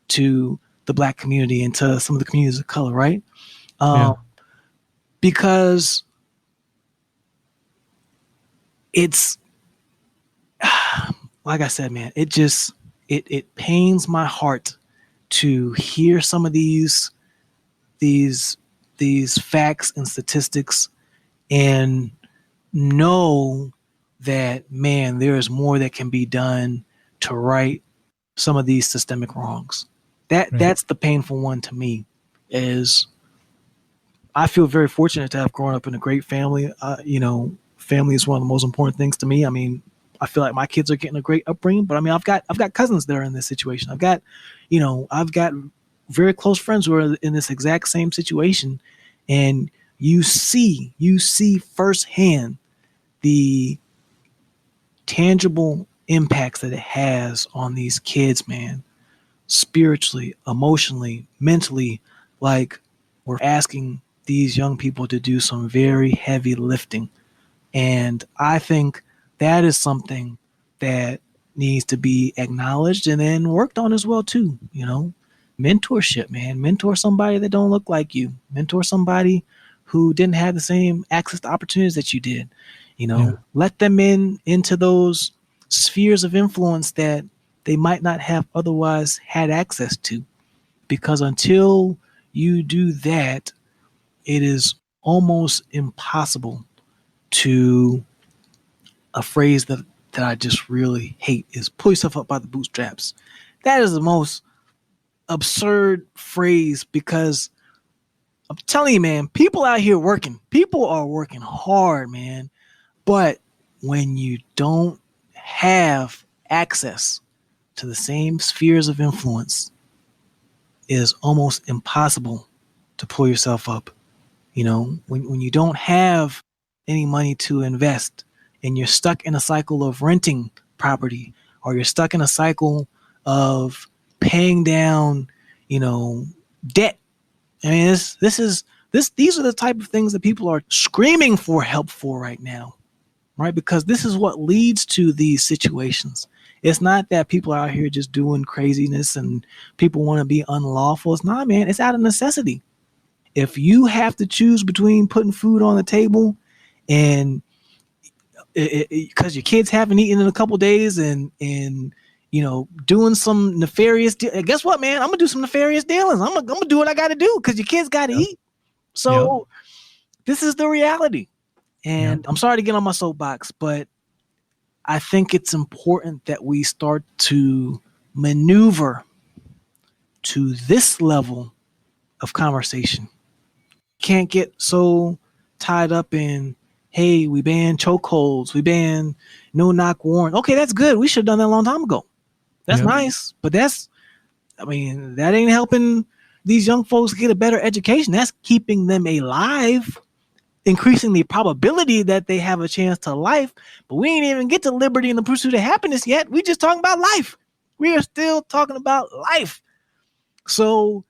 to the Black community and to some of the communities of color, right? Because it's, like I said, man, it pains my heart to hear some of these facts and statistics and know that, man, there is more that can be done to right some of these systemic wrongs. That's the painful one to me. Is I feel very fortunate to have grown up in a great family. Family is one of the most important things to me. I mean, I feel like my kids are getting a great upbringing, but I mean, I've got cousins that are in this situation. I've got very close friends who are in this exact same situation, and you see firsthand the tangible impacts that it has on these kids, man, spiritually, emotionally, mentally. Like, we're asking these young people to do some very heavy lifting. And I think that is something that needs to be acknowledged and then worked on as well too. Mentorship, man. Mentor somebody that don't look like you. Mentor somebody who didn't have the same access to opportunities that you did. Let them into those spheres of influence that they might not have otherwise had access to. Because until you do that, it is almost impossible to, a phrase that I just really hate is pull yourself up by the bootstraps. That is the most absurd phrase, because I'm telling you, man, people out here working. People are working hard, man. But when you don't have access to the same spheres of influence, it is almost impossible to pull yourself up. When you don't have any money to invest and you're stuck in a cycle of renting property, or you're stuck in a cycle of paying down, debt. I mean, these are the type of things that people are screaming for help for right now, right? Because this is what leads to these situations. It's not that people are out here just doing craziness and people want to be unlawful. It's not, man. It's out of necessity. If you have to choose between putting food on the table and because your kids haven't eaten in a couple days and doing some nefarious guess what, man? I'm gonna do some nefarious dealings. I'm gonna do what I gotta do because your kids gotta eat. So this is the reality. And I'm sorry to get on my soapbox, but I think it's important that we start to maneuver to this level of conversation. Can't get so tied up in, hey, we banned chokeholds, we banned no-knock warrant. Okay, that's good. We should have done that a long time ago. That's nice, but that ain't helping these young folks get a better education. That's keeping them alive, increasing the probability that they have a chance to life. But we ain't even get to liberty and the pursuit of happiness yet. We just talking about life. We are still talking about life. So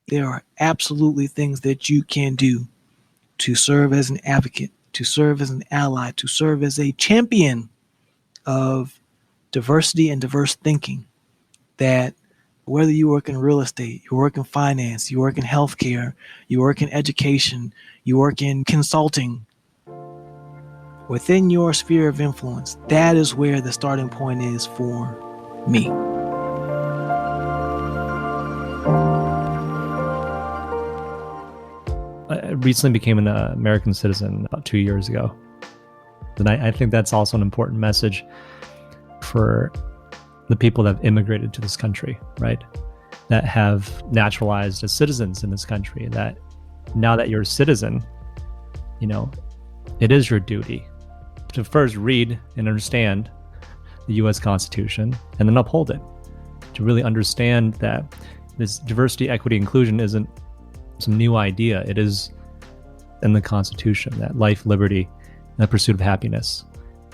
there are absolutely things that you can do to serve as an advocate, to serve as an ally, to serve as a champion of diversity and diverse thinking, that whether you work in real estate, you work in finance, you work in healthcare, you work in education, you work in consulting, within your sphere of influence, that is where the starting point is for me. I recently became an American citizen about 2 years ago. And I think that's also an important message for the people that have immigrated to this country, right? That have naturalized as citizens in this country, that now that you're a citizen, it is your duty to first read and understand the U.S. Constitution and then uphold it, to really understand that this diversity, equity, inclusion isn't some new idea. It is in the Constitution that life, liberty, and the pursuit of happiness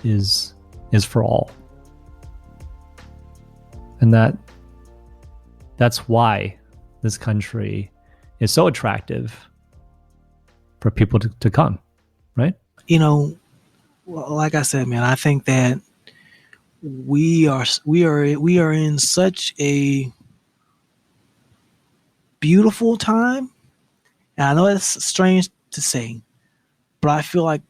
is for all. And that's why this country is so attractive for people to come, right? Well, like I said, man, I think that we are in such a beautiful time. And I know it's strange to say, but I feel like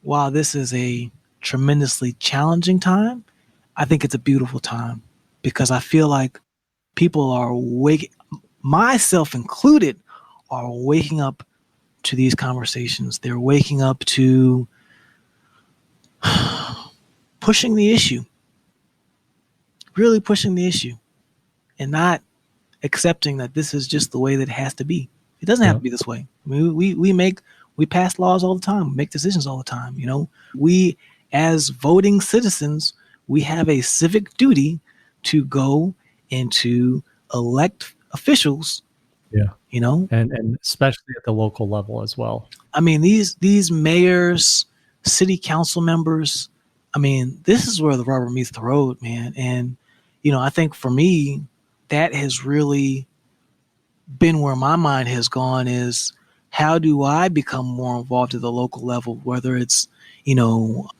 while this is a tremendously challenging time, I think it's a beautiful time because I feel like people are myself included, are waking up to these conversations. They're waking up to pushing the issue, really pushing the issue, and not accepting that this is just the way that it has to be. It doesn't have to be this way. I mean, we pass laws all the time, make decisions all the time. We as voting citizens, we have a civic duty to go and to elect officials. Yeah. And especially at the local level as well. I mean, these mayors, city council members, I mean, this is where the rubber meets the road, man. And, I think for me, that has really been where my mind has gone is how do I become more involved at the local level, whether it's,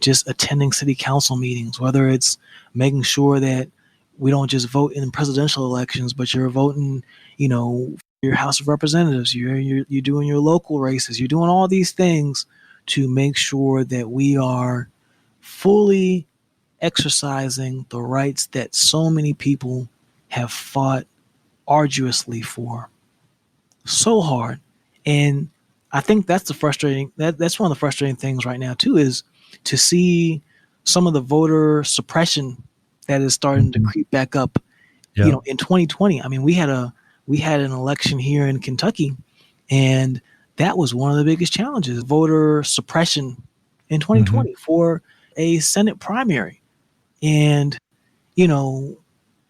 just attending city council meetings, whether it's making sure that we don't just vote in presidential elections, but you're voting, your House of Representatives, you're doing your local races, you're doing all these things to make sure that we are fully exercising the rights that so many people have fought arduously for so hard. And I think that's that's one of the frustrating things right now too, is to see some of the voter suppression that is starting to creep back up. Yeah. In 2020, I mean, we had an election here in Kentucky, and that was one of the biggest challenges, voter suppression in 2020 for a Senate primary. And,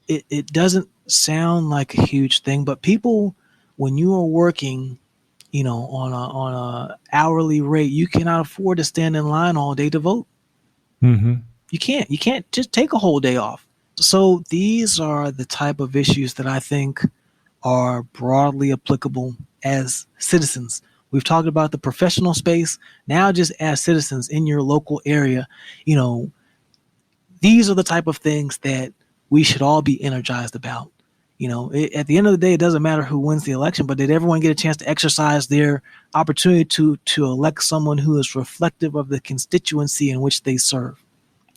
it doesn't sound like a huge thing, but people, when you are working, on a hourly rate, you cannot afford to stand in line all day to vote. Mm-hmm. You can't just take a whole day off. So these are the type of issues that I think are broadly applicable as citizens. We've talked about the professional space. Now, just as citizens in your local area, these are the type of things that we should all be energized about. At the end of the day, it doesn't matter who wins the election, but did everyone get a chance to exercise their opportunity to elect someone who is reflective of the constituency in which they serve,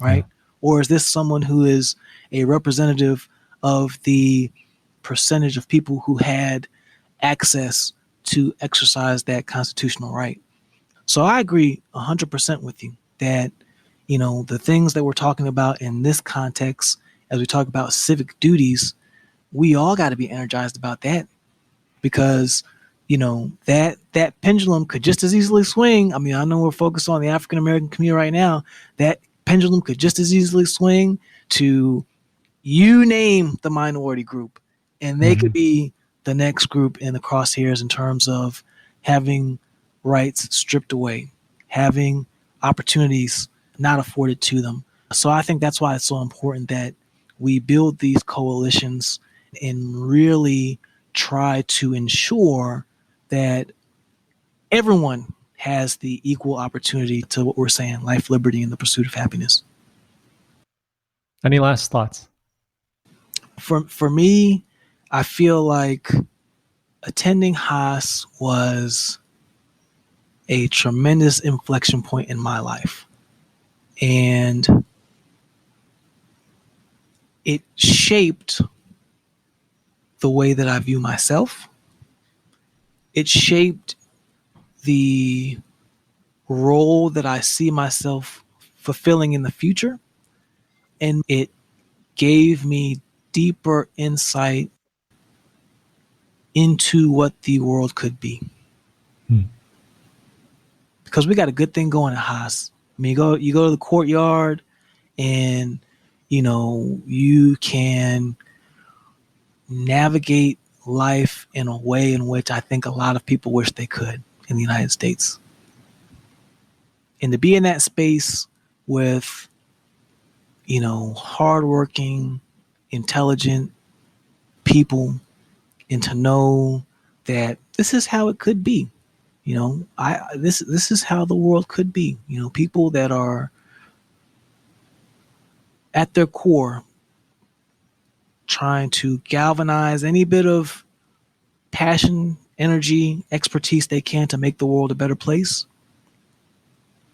right? Yeah. Or is this someone who is a representative of the percentage of people who had access to exercise that constitutional right? So I agree 100% with you that, the things that we're talking about in this context, as we talk about civic duties, we all got to be energized about that because, that pendulum could just as easily swing. I mean, I know we're focused on the African-American community right now. That pendulum could just as easily swing to you name the minority group, and they could be the next group in the crosshairs in terms of having rights stripped away, having opportunities not afforded to them. So I think that's why it's so important that we build these coalitions and really try to ensure that everyone has the equal opportunity to what we're saying, life, liberty, and the pursuit of happiness. Any last thoughts? For me, I feel like attending Haas was a tremendous inflection point in my life. And it shaped the way that I view myself. It shaped the role that I see myself fulfilling in the future. And it gave me deeper insight into what the world could be. because we got a good thing going at Haas. I mean, you go to the courtyard, and you can navigate life in a way in which I think a lot of people wish they could in the United States. And to be in that space with, hardworking, intelligent people, and to know that this is how it could be. This is how the world could be. People that are at their core trying to galvanize any bit of passion, energy, expertise they can to make the world a better place.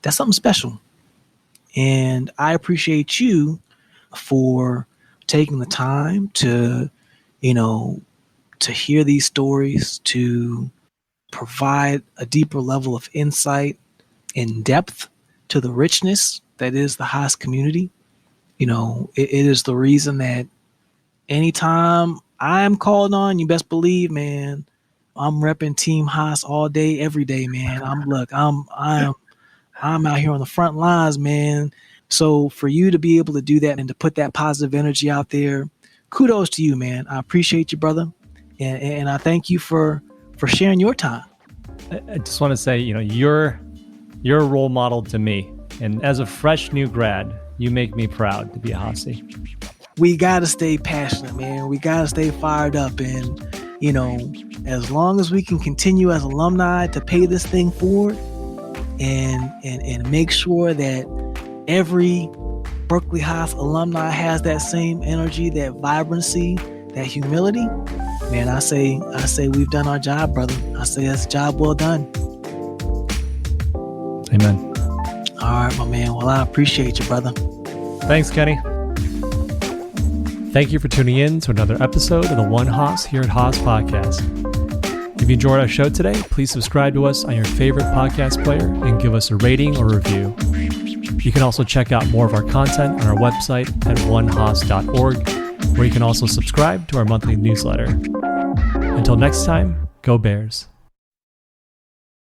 That's something special. And I appreciate you for taking the time to, to hear these stories, to provide a deeper level of insight and depth to the richness that is the Haas community. It is the reason that anytime I'm called on, you best believe, man, I'm repping Team Haas all day, every day, man. I'm out here on the front lines, man. So for you to be able to do that and to put that positive energy out there, kudos to you, man. I appreciate you, brother. And I thank you for sharing your time. I just want to say, you're a role model to me. And as a fresh new grad, you make me proud to be a Haasie. We got to stay passionate, man. We got to stay fired up. And, as long as we can continue as alumni to pay this thing forward and make sure that every Berkeley Haas alumni has that same energy, that vibrancy, that humility, man, I say we've done our job, brother. I say that's a job well done. Amen. All right, my man. Well, I appreciate you, brother. Thanks, Kenny. Thank you for tuning in to another episode of the One Haas here at Haas Podcast. If you enjoyed our show today, please subscribe to us on your favorite podcast player and give us a rating or review. You can also check out more of our content on our website at onehaas.org, where you can also subscribe to our monthly newsletter. Until next time, go Bears.